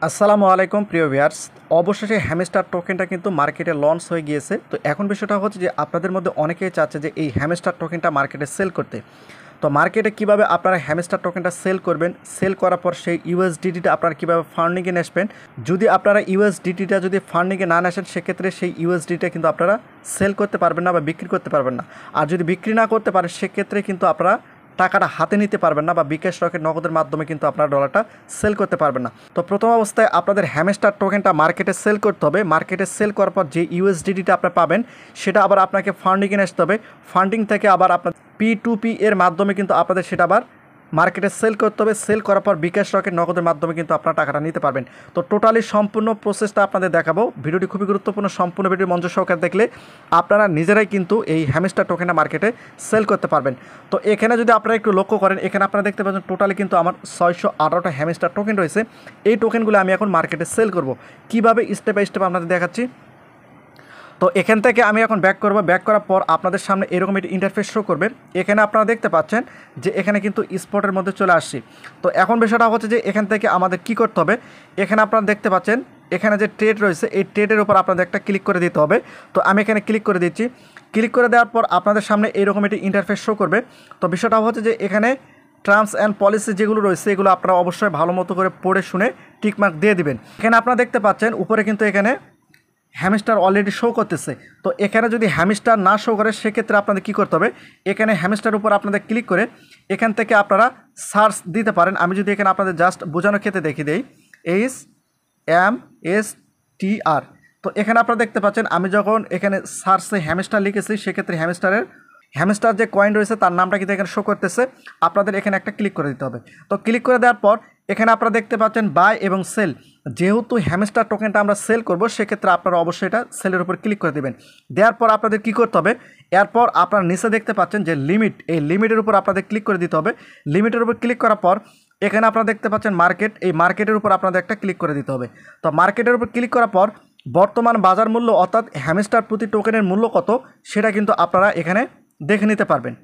আসসালামু আলাইকুম প্রিয় ভিউয়ার্স। অবশেষে হ্যামস্টার টোকেনটা কিন্তু মার্কেটে লঞ্চ হয়ে গিয়েছে। তো এখন বিষয়টা হচ্ছে যে আপনাদের মধ্যে অনেকেই চাচ্ছে যে এই হ্যামস্টার টোকেনটা মার্কেটে সেল করতে। তো মার্কেটে কিভাবে আপনারা হ্যামস্টার টোকেনটা সেল করবেন, সেল করার পর সেই ইউএসডিটিটা আপনারা কীভাবে ফান্ডিংয়ে নেসবেন। যদি আপনারা ইউএসডিটিটা যদি ফান্ডিংয়ে না নেসেন, সেক্ষেত্রে সেই ইউএসডিটা কিন্তু আপনারা সেল করতে পারবেন না বা বিক্রি করতে পারবেন না। আর যদি বিক্রি না করতে পারেন, সেক্ষেত্রে কিন্তু আপনারা টাকাটা হাতে নিতে পারবেন না বা বিকাশ রকেট নগদের মাধ্যমে কিন্তু আপনারা ডলারটা সেল করতে পারবেন না। তো প্রথম অবস্থায় আপনাদের হ্যামস্টার টোকেনটা মার্কেটে সেল করতে হবে। মার্কেটে সেল করার পর যে ইউএসডিটিটা আপনারা পাবেন, সেটা আবার আপনাকে ফান্ডিংয়ে নিয়ে আসতে হবে। ফান্ডিং থেকে আবার আপনার P2P এর মাধ্যমে কিন্তু আপনাদের সেটা আবার মার্কেটে সেল করতে হবে। সেল করার পর বিকাশ রকেট নগদের মাধ্যমে কিন্তু আপনারা টাকাটা নিতে পারবেন। তো টোটালি সম্পূর্ণ প্রসেসটা আপনাদের দেখাবো। ভিডিওটি খুবই গুরুত্বপূর্ণ। সম্পূর্ণ ভিডিও মনোযোগ সহকারে দেখলে আপনারা নিজেরাই কিন্তু এই হ্যামস্টার টোকেনটা মার্কেটে সেল করতে পারবেন। তো এখানে যদি আপনারা একটু লক্ষ্য করেন, এখানে আপনারা দেখতে পাচ্ছেন টোটালি কিন্তু আমার 618টা হ্যামস্টার টোকেন রয়েছে। এই টোকেনগুলো আমি এখন মার্কেটে সেল করব। কীভাবে স্টেপ বাই স্টেপ আপনাদের দেখাচ্ছি। তো এখান থেকে আমি এখন ব্যাক করব। ব্যাক করার পর আপনাদের সামনে এরকম একটি ইন্টারফেস শো করবে। এখানে আপনারা দেখতে পাচ্ছেন যে এখানে কিন্তু স্পটের মধ্যে চলে আসছি। তো এখন বিষয়টা হচ্ছে যে এখান থেকে আমাদের কি করতে হবে। এখানে আপনারা দেখতে পাচ্ছেন এখানে যে ট্রেড রয়েছে, এই ট্রেডের উপর আপনাদের একটা ক্লিক করে দিতে হবে। তো আমি এখানে ক্লিক করে দিচ্ছি। ক্লিক করে দেওয়ার পর আপনাদের সামনে এরকম একটি ইন্টারফেস শো করবে। তো বিষয়টা হচ্ছে যে এখানে টার্মস অ্যান্ড পলিসি যেগুলো রয়েছে, এগুলো আপনারা অবশ্যই ভালো মতো করে পড়ে শুনে টিকমার্ক দিয়ে দিবেন। এখানে আপনারা দেখতে পাচ্ছেন উপরে কিন্তু এখানে হ্যামস্টার অলরেডি শো করতেছে। তো এখানে যদি হ্যামস্টার না শো করে, সেক্ষেত্রে আপনাদের কী করতে হবে, এখানে হ্যামস্টার উপর আপনাদের ক্লিক করে এখান থেকে আপনারা সার্চ দিতে পারেন। আমি যদি এখানে আপনাদের জাস্ট বোঝানোর ক্ষেত্রে দেখিয়ে দিই, HMSTR। তো এখানে আপনারা দেখতে পাচ্ছেন আমি যখন এখানে সার্চে হ্যামস্টার লিখেছি, সেক্ষেত্রে হ্যামস্টার যে কয়েন রয়েছে তার নামটা কিন্তু এখানে শো করতেছে। আপনাদের এখানে একটা ক্লিক করে দিতে হবে। তো ক্লিক করে দেওয়ার পর এখানে আপনারা দেখতে পাচ্ছেন বাই এবং সেল। যেহেতু হ্যামস্টার টোকেনটা আমরা সেল করব, সেক্ষেত্রে আপনারা অবশ্যই এটা সেলের উপর ক্লিক করে দেবেন। দেওয়ার পর আপনাদের কী করতে হবে, এরপর আপনারা নিচে দেখতে পাচ্ছেন যে লিমিট, এই লিমিটের উপর আপনাদের ক্লিক করে দিতে হবে। লিমিটের উপর ক্লিক করার পর এখানে আপনারা দেখতে পাচ্ছেন মার্কেট, এই মার্কেটের উপর আপনাদের একটা ক্লিক করে দিতে হবে। তো মার্কেটের উপর ক্লিক করার পর বর্তমান বাজার মূল্য অর্থাৎ হ্যামস্টার প্রতি টোকেনের মূল্য কত, সেটা কিন্তু আপনারা এখানে দেখে নিতে পারবেন।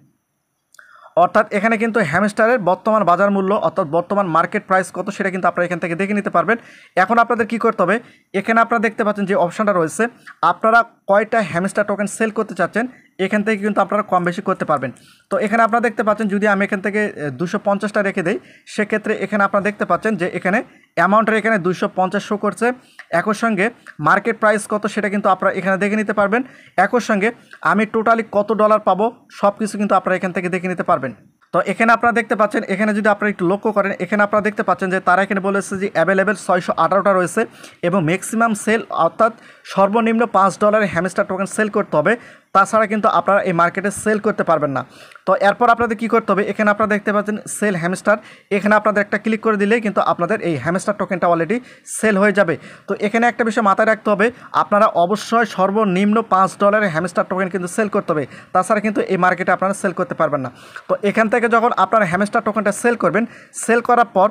অর্থাৎ এখানে কিন্তু হ্যামস্টারের বর্তমান বাজার মূল্য অর্থাৎ বর্তমান মার্কেট প্রাইস কত, সেটা কিন্তু আপনারা এখান থেকে দেখে নিতে পারবেন। এখন আপনাদের কী করতে হবে, এখানে আপনারা দেখতে পাচ্ছেন যে অপশানটা রয়েছে, আপনারা কয়টা হ্যামস্টার টোকেন সেল করতে চাচ্ছেন, এখান থেকে কিন্তু আপনারা কম বেশি করতে পারবেন। তো এখানে আপনারা দেখতে পাচ্ছেন যদি আমি এখান থেকে 250টা রেখে দেই, সেক্ষেত্রে এখানে আপনারা দেখতে পাচ্ছেন যে এখানে অ্যামাউন্টের এখানে 250 শো করছে। একই সঙ্গে মার্কেট প্রাইস কত, সেটা কিন্তু আপনারা এখানে দেখে নিতে পারবেন। একই সঙ্গে আমি টোটালি কত ডলার পাবো, সব কিছু কিন্তু আপনারা এখান থেকে দেখে নিতে পারবেন। তো এখানে আপনারা দেখতে পাচ্ছেন, এখানে যদি আপনারা একটু লক্ষ্য করেন, এখানে আপনারা দেখতে পাচ্ছেন যে তারা এখানে বলেছে যে অ্যাভেলেবেল 618টা রয়েছে এবং ম্যাক্সিমাম সেল অর্থাৎ সর্বনিম্ন $5 হ্যামস্টার টোকেন সেল করতে হবে। তাছাড়া কিন্তু আপনারা এই মার্কেটে সেল করতে পারবেন না। তো এরপর আপনাদের কী করতে হবে, এখানে আপনারা দেখতে পাচ্ছেন সেল হ্যামস্টার, এখানে আপনাদের একটা ক্লিক করে দিলেই কিন্তু আপনাদের এই হ্যামস্টার টোকেনটা অলরেডি সেল হয়ে যাবে। তো এখানে একটা বিষয় মাথায় রাখতে হবে, আপনারা অবশ্যই সর্বনিম্ন $5 হ্যামস্টার টোকেন কিন্তু সেল করতে হবে। তাছাড়া কিন্তু এই মার্কেটে আপনারা সেল করতে পারবেন না। তো এখান থেকে যখন আপনারা হ্যামস্টার টোকেনটা সেল করবেন, সেল করার পর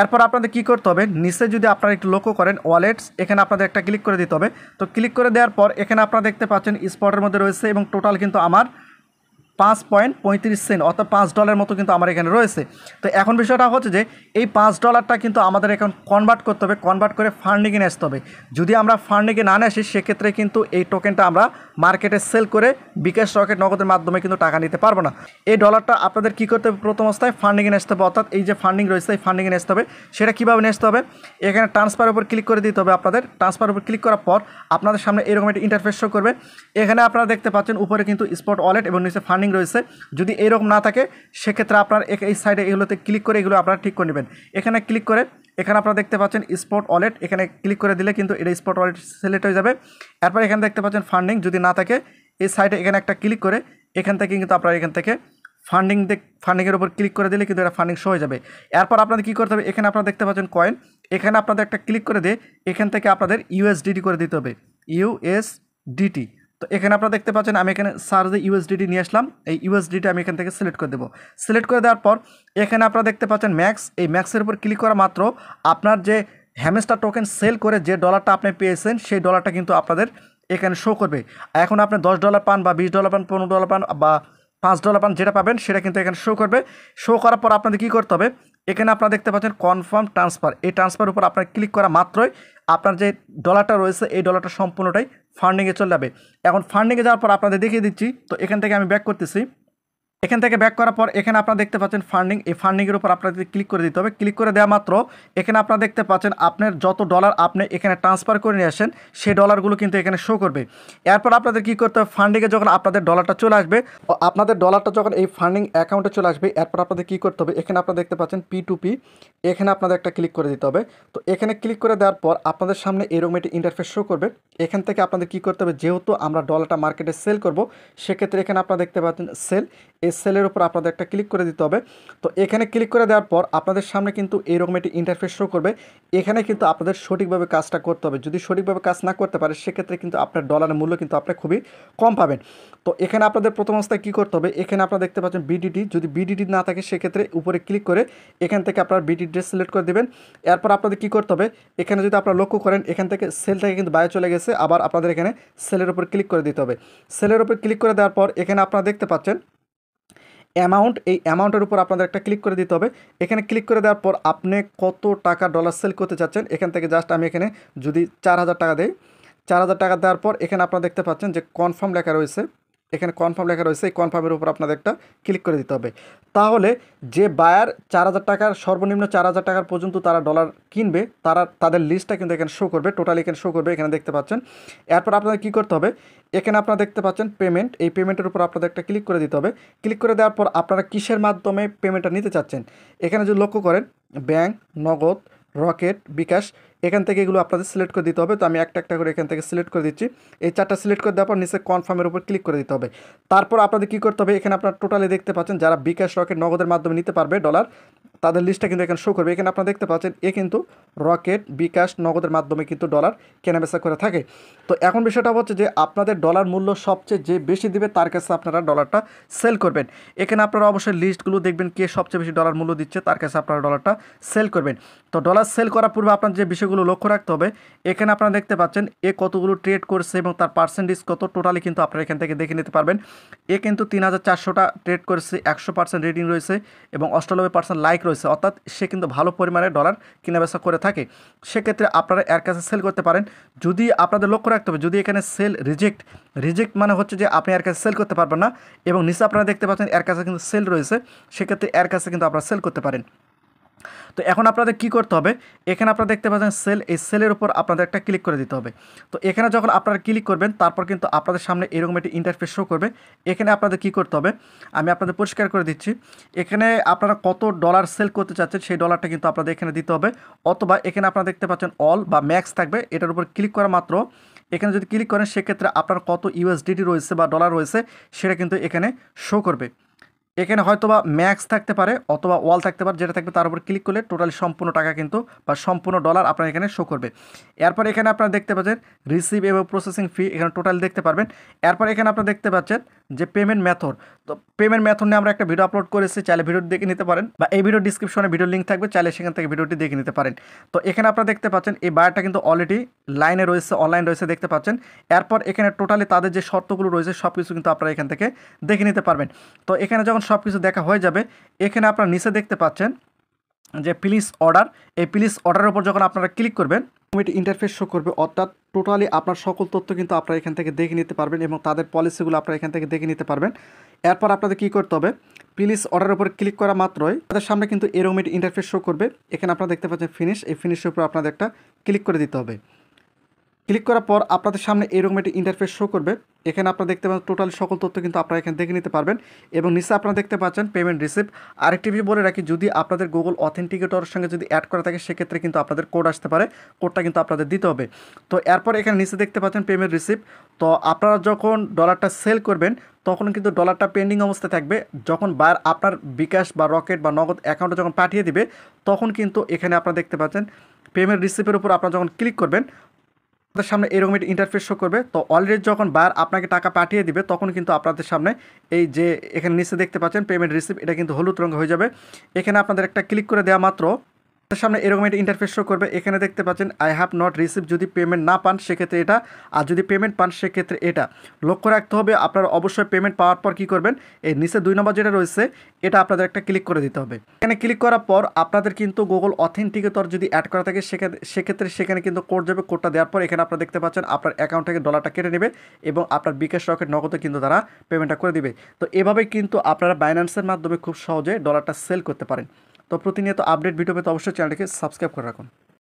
এরপর আপনাদের কী করতে হবে, নিচে যদি আপনারা একটু লক্ষ্য করেন ওয়ালেটস, এখানে আপনাদের একটা ক্লিক করে দিতে হবে। তো ক্লিক করে দেওয়ার পর এখানে আপনারা দেখতে পাচ্ছেন স্পটের মধ্যে রয়েছে এবং টোটাল কিন্তু আমার 5.35 সেন্ট অর্থাৎ $5 মতো কিন্তু আমার এখানে রয়েছে। তো এখন বিষয়টা হচ্ছে যে এই $5টা কিন্তু আমাদের এখন কনভার্ট করতে হবে, কনভার্ট করে ফান্ডিংয়ে নিয়ে আসতে হবে। যদি আমরা ফান্ডিংয়ে না নিয়ে আসি, সেক্ষেত্রে কিন্তু এই টোকেনটা আমরা মার্কেটে সেল করে বিকাশ রকেট নগদের মাধ্যমে কিন্তু টাকা নিতে পারবো না। এই ডলারটা আপনাদের কী করতে হবে, প্রথম অবস্থায় ফান্ডিংয়ে নিয়ে আসতে হবে, অর্থাৎ এই যে ফান্ডিং রয়েছে এই ফান্ডিংয়ে নিয়ে আসতে হবে। সেটা কীভাবে নিয়ে আসতে হবে, এখানে ট্রান্সফারের উপর ক্লিক করে দিতে হবে। আপনাদের ট্রান্সফারের উপর ক্লিক করার পর আপনাদের সামনে এরকম একটা ইন্টারফেস শো করবে। এখানে আপনারা দেখতে পাচ্ছেন উপরে কিন্তু স্পট ওয়ালেট এবং নিচে ফান্ডিং রয়েছে। যদি এরকম না থাকে, সেক্ষেত্রে আপনার এই সাইডে এগুলোতে ক্লিক করে এগুলো আপনারা ঠিক করে নেবেন। এখানে ক্লিক করে এখানে আপনারা দেখতে পাচ্ছেন স্পট ওয়ালেট, এখানে ক্লিক করে দিলে কিন্তু এটা স্পট ওয়ালেট সিলেক্ট হয়ে যাবে। এরপর এখানে দেখতে পাচ্ছেন ফান্ডিং, যদি না থাকে এই সাইডে এখানে একটা ক্লিক করে এখান থেকে কিন্তু আপনারা এখান থেকে ফান্ডিংয়ের উপর ক্লিক করে দিলে কিন্তু এটা ফান্ডিং শো হয়ে যাবে। এরপর আপনাদের কী করতে হবে, এখানে আপনারা দেখতে পাচ্ছেন কয়েন, এখানে আপনাদের একটা ক্লিক করে দিয়ে এখান থেকে আপনাদের USDT করে দিতে হবে, USDT। তো এখানে আপনারা দেখতে পাচ্ছেন আমি এখানে সার্চে USDT নিয়ে আসলাম। এই USDT আমি এখান থেকে সিলেক্ট করে দেবো। সিলেক্ট করে দেওয়ার পর এখানে আপনারা দেখতে পাচ্ছেন ম্যাক্স, এই ম্যাক্সের উপর ক্লিক করা মাত্র আপনার যে হ্যামস্টার টোকেন সেল করে যে ডলারটা আপনি পেয়েছেন, সেই ডলারটা কিন্তু আপনাদের এখানে শো করবে। এখন আপনি $10 পান বা $20 পান, $15 পান বা $5 পান, যেটা পাবেন সেটা কিন্তু এখানে শো করবে। শো করার পর আপনাদের কী করতে হবে, এখানে আপনারা দেখতে পাচ্ছেন কনফার্ম ট্রান্সফার, এই ট্রান্সফার উপর আপনার ক্লিক করা মাত্রই আপনার যে ডলারটা রয়েছে এই ডলারটা সম্পূর্ণটাই ফান্ডিংয়ে চলে যাবে। এখন ফান্ডিংয়ে যাওয়ার পর আপনাদের দেখিয়ে দিচ্ছি। তো এখান থেকে আমি ব্যাক করতেছি। এখান থেকে ব্যাক করার পর এখানে আপনারা দেখতে পাচ্ছেন ফান্ডিং, এই ফান্ডিংয়ের উপর আপনাদের ক্লিক করে দিতে হবে। ক্লিক করে দেওয়া মাত্র এখানে আপনারা দেখতে পাচ্ছেন আপনার যত ডলার আপনি এখানে ট্রান্সফার করে নিয়ে আসেন সেই ডলারগুলো কিন্তু এখানে শো করবে। এরপর আপনাদের কী করতে হবে, ফান্ডিংয়ে যখন আপনাদের ডলারটা চলে আসবে, আপনাদের ডলারটা যখন এই ফান্ডিং অ্যাকাউন্টে চলে আসবে, এরপর আপনাদের কী করতে হবে, এখানে আপনারা দেখতে পাচ্ছেন P2P, এখানে আপনাদের একটা ক্লিক করে দিতে হবে। তো এখানে ক্লিক করে দেওয়ার পর আপনাদের সামনে এরকম একটি ইন্টারফেস শো করবে। এখান থেকে আপনাদের কী করতে হবে, যেহেতু আমরা ডলারটা মার্কেটে সেল করব, সেক্ষেত্রে এখানে আপনারা দেখতে পাচ্ছেন সেল, এই সেলের উপর আপনাদের একটা ক্লিক করে দিতে হবে। তো এখানে ক্লিক করে দেওয়ার পর আপনাদের সামনে কিন্তু এরকম একটি ইন্টারফেস শো করবে। এখানে কিন্তু আপনাদের সঠিকভাবে কাজটা করতে হবে। যদি সঠিকভাবে কাজ না করতে পারে সেক্ষেত্রে কিন্তু আপনার ডলারের মূল্য কিন্তু আপনি খুবই কম পাবেন। তো এখানে আপনাদের প্রথম অবস্থায় কী করতে হবে, এখানে আপনারা দেখতে পাচ্ছেন বিডিটি, যদি বিডিটি না থাকে সেক্ষেত্রে উপরে ক্লিক করে এখান থেকে আপনার বিডিটি সিলেক্ট করে দেবেন। এরপর আপনাদের কী করতে হবে, এখানে যদি আপনারা লক্ষ্য করেন এখান থেকে সেল থেকে কিন্তু বাইরে চলে গেছে, আবার আপনাদের এখানে সেলের উপর ক্লিক করে দিতে হবে। সেলের উপর ক্লিক করে দেওয়ার পর এখানে আপনারা দেখতে পাচ্ছেন অ্যামাউন্ট, এই অ্যামাউন্টের উপর আপনাদের একটা ক্লিক করে দিতে হবে। এখানে ক্লিক করে দেওয়ার পর আপনি কত টাকা ডলার সেল করতে চাচ্ছেন, এখান থেকে জাস্ট আমি এখানে যদি 4000 টাকা দেই, 4000 টাকা দেওয়ার পর এখানে আপনারা দেখতে পাচ্ছেন যে কনফার্ম লেখা রয়েছে, এখানে কনফার্ম লেখা রয়েছে, এই কনফার্মের উপর আপনাদের একটা ক্লিক করে দিতে হবে। তাহলে যে বায়ার 4000 টাকার সর্বনিম্ন 4000 টাকার পর্যন্ত তারা ডলার কিনবে, তাদের লিস্টটা কিন্তু এখানে শো করবে, টোটালি এখানে শো করবে, এখানে দেখতে পাচ্ছেন। এরপর আপনাদের কী করতে হবে, এখানে আপনারা দেখতে পাচ্ছেন পেমেন্ট, এই পেমেন্টের উপর আপনাদের একটা ক্লিক করে দিতে হবে। ক্লিক করে দেওয়ার পর আপনারা কিসের মাধ্যমে পেমেন্টটা নিতে চাচ্ছেন, এখানে যদি লক্ষ্য করেন ব্যাংক, নগদ, রকেট, বিকাশ, এখান থেকে এগুলো আপনাদের সিলেক্ট করে দিতে হবে। তো আমি একটা একটা করে এখান থেকে সিলেক্ট করে দিচ্ছি। এই 4টা সিলেক্ট করে দেওয়ার পর নিচে কনফার্মের উপর ক্লিক করে দিতে হবে। তারপর আপনাদের কী করতে হবে, এখানে আপনারা টোটালি দেখতে পাচ্ছেন যারা বিকাশ, রকেট, নগদের মাধ্যমে নিতে পারবে ডলার, তাদের লিস্টটা কিন্তু এখানে শো করবে। এখানে আপনারা দেখতে পাচ্ছেন কিন্তু রকেট, বিকাশ, নগদের মাধ্যমে কিন্তু ডলার কেনাবেচা করে থাকে। তো এখন বিষয়টা হচ্ছে যে আপনাদের ডলার মূল্য সবচেয়ে যে বেশি দিবে তার কাছে আপনারা ডলারটা সেল করবেন। এখানে আপনারা অবশ্যই লিস্টগুলো দেখবেন কে সবচেয়ে বেশি ডলার মূল্য দিচ্ছে, তার কাছে আপনারা ডলারটা সেল করবেন। তো ডলার সেল করার পূর্বে আপনার যে বিষয়গুলো লক্ষ্য রাখতে হবে, এখানে আপনারা দেখতে পাচ্ছেন কতগুলো ট্রেড করছে এবং তার পার্সেন্টেজ কত, টোটালি কিন্তু আপনারা এখান থেকে দেখে নিতে পারবেন। কিন্তু 3400টা ট্রেড করেছে, 100% রেটিং রয়েছে এবং 98% লাইক রয়েছে, অর্থাৎ সে কিন্তু ভালো পরিমাণে ডলার কেনাবেচা করে থাকে। সেক্ষেত্রে আপনারা এর কাছে সেল করতে পারেন। যদি আপনাদের লক্ষ্য রাখতে হবে, যদি এখানে সেল রিজেক্ট মানে হচ্ছে যে আপনি এর কাছে সেল করতে পারবেন না, এবং নিচে আপনারা দেখতে পাচ্ছেন এর কাছে কিন্তু সেল রয়েছে, সেক্ষেত্রে এর কাছে কিন্তু আপনারা সেল করতে পারেন। তো এখন আপনাদের কি করতে হবে, এখানে আপনারা দেখতে পাচ্ছেন সেল, এই সেলের উপর আপনাদের একটা ক্লিক করে দিতে হবে। তো এখানে যখন আপনারা ক্লিক করবেন তারপর কিন্তু আপনাদের সামনে এরকম একটি ইন্টারফেস শো করবে। এখানে আপনাদের কি করতে হবে, আমি আপনাদের পরিষ্কার করে দিচ্ছি। এখানে আপনারা কত ডলার সেল করতে চাচ্ছেন সেই ডলারটা কিন্তু আপনাদের এখানে দিতে হবে, অথবা এখানে আপনারা দেখতে পাচ্ছেন অল বা ম্যাক্স থাকবে, এটার উপর ক্লিক করা মাত্র এখানে যদি ক্লিক করেন সেক্ষেত্রে আপনার কত ইউএসডিটি রয়েছে বা ডলার রয়েছে সেটা কিন্তু এখানে শো করবে। এখানে হয়তোবা ম্যাক্স থাকতে পারে অথবা ওয়াল থাকতে পারে, যেটা থাকবে তার উপর ক্লিক করলে টোটালি সম্পূর্ণ টাকা কিন্তু বা সম্পূর্ণ ডলার আপনার এখানে শো করবে। এরপর এখানে আপনারা দেখতে পাচ্ছেন রিসিভ এবং প্রসেসিং ফি, এখানে টোটাল দেখতে পারবেন। এরপর এখানে আপনারা দেখতে পাচ্ছেন যে পেমেন্ট মেথড, তো পেমেন্ট মেথড নিয়ে আমরা একটা ভিডিও আপলোড করেছি, চাইলে ভিডিও দেখে নিতে পারেন, বা এই ভিডিও ডিসক্রিপশনে ভিডিও লিঙ্ক থাকবে, চাইলে সেখান থেকে ভিডিওটি দেখে নিতে পারেন। তো এখানে আপনারা দেখতে পাচ্ছেন এই বায়ারটা কিন্তু অলরেডি লাইনে রয়েছে, অনলাইন রয়েছে, দেখতে পাচ্ছেন। এরপর এখানে টোটালি তাদের যে শর্তগুলো রয়েছে সব কিছু কিন্তু আপনারা এখান থেকে দেখে নিতে পারবেন। তো এখানে যখন সব কিছু দেখা হয়ে যাবে, এখানে আপনারা নিচে দেখতে পাচ্ছেন যে প্লিজ অর্ডার, এই প্লিজ অর্ডারের উপর যখন আপনারা ক্লিক করবেন এটি ইন্টারফেস শো করবে, অর্থাৎ টোটালি আপনার সকল তথ্য কিন্তু আপনারা এখান থেকে দেখে নিতে পারবেন এবং তাদের পলিসিগুলো আপনারা এখান থেকে দেখে নিতে পারবেন। এরপর আপনাদের কী করতে হবে, প্লিজ অর্ডারের উপর ক্লিক করা মাত্রই তাদের সামনে কিন্তু এরকম একটি ইন্টারফেস শো করবে। এখানে আপনারা দেখতে পাচ্ছেন ফিনিশ, এই ফিনিশের উপর আপনাদের একটা ক্লিক করে দিতে হবে। ক্লিক করার পর আপনাদের সামনে এরকম একটি ইন্টারফেস শো করবে। এখানে আপনারা দেখতে পাচ্ছেন টোটাল সকল তথ্য কিন্তু আপনারা এখানে দেখে নিতে পারবেন এবং নিচে আপনারা দেখতে পাচ্ছেন পেমেন্ট রিসিপ্ট। আরেকটি বিষয় বলে রাখি, যদি আপনাদের গুগল অথেন্টিকেটরের সঙ্গে যদি অ্যাড করা থাকে সেক্ষেত্রে কিন্তু আপনাদের কোড আসতে পারে, কোডটা কিন্তু আপনাদের দিতে হবে। তো এরপর এখানে নিচে দেখতে পাচ্ছেন পেমেন্ট রিসিপ্ট। তো আপনারা যখন ডলারটা সেল করবেন তখন কিন্তু ডলারটা পেন্ডিং অবস্থায় থাকবে, যখন বায়ার আপনার বিকাশ বা রকেট বা নগদ অ্যাকাউন্টে যখন পাঠিয়ে দিবে তখন কিন্তু এখানে আপনারা দেখতে পাচ্ছেন পেমেন্ট রিসিপ্টের উপর আপনারা যখন ক্লিক করবেন আপনাদের সামনে এরকম একটি ইন্টারফেস শো করবে। তো অলরেডি যখন বায়ার আপনাকে টাকা পাঠিয়ে দিবে তখন কিন্তু আপনাদের সামনে এই যে এখানে নিচে দেখতে পাচ্ছেন পেমেন্ট রিসিপ্ট, এটা কিন্তু হলুদ রঙ হয়ে যাবে। এখানে আপনাদের একটা ক্লিক করে দেওয়া মাত্র সামনে এরকম একটা ইন্টারফেস শো করবে। এখানে দেখতে পাচ্ছেন আই হ্যাভ নট রিসিভ, যদি পেমেন্ট না পান সেক্ষেত্রে এটা, আর যদি পেমেন্ট পান সেক্ষেত্রে এটা। লক্ষ্য রাখতে হবে আপনারা অবশ্যই পেমেন্ট পাওয়ার পর কী করবেন, এই নিচে 2 নম্বর যেটা রয়েছে এটা আপনাদের একটা ক্লিক করে দিতে হবে। এখানে ক্লিক করার পর আপনাদের কিন্তু গুগল অথেন্টিকেটর যদি অ্যাড করা থাকে সেক্ষেত্রে সেখানে কিন্তু কোড যাবে। কোডটা দেওয়ার পর এখানে আপনারা দেখতে পাচ্ছেন আপনার অ্যাকাউন্ট থেকে ডলারটা কেটে নেবে এবং আপনার বিকাশ রকেট নগদে কিন্তু তারা পেমেন্টটা করে দিবে। তো এভাবেই কিন্তু আপনারা বাইন্যান্সের মাধ্যমে খুব সহজে ডলারটা সেল করতে পারেন। তো প্রতিনিয়ত আপডেট ভিডিও পেতে অবশ্যই চ্যানেলটিকে সাবস্ক্রাইব করে রাখুন।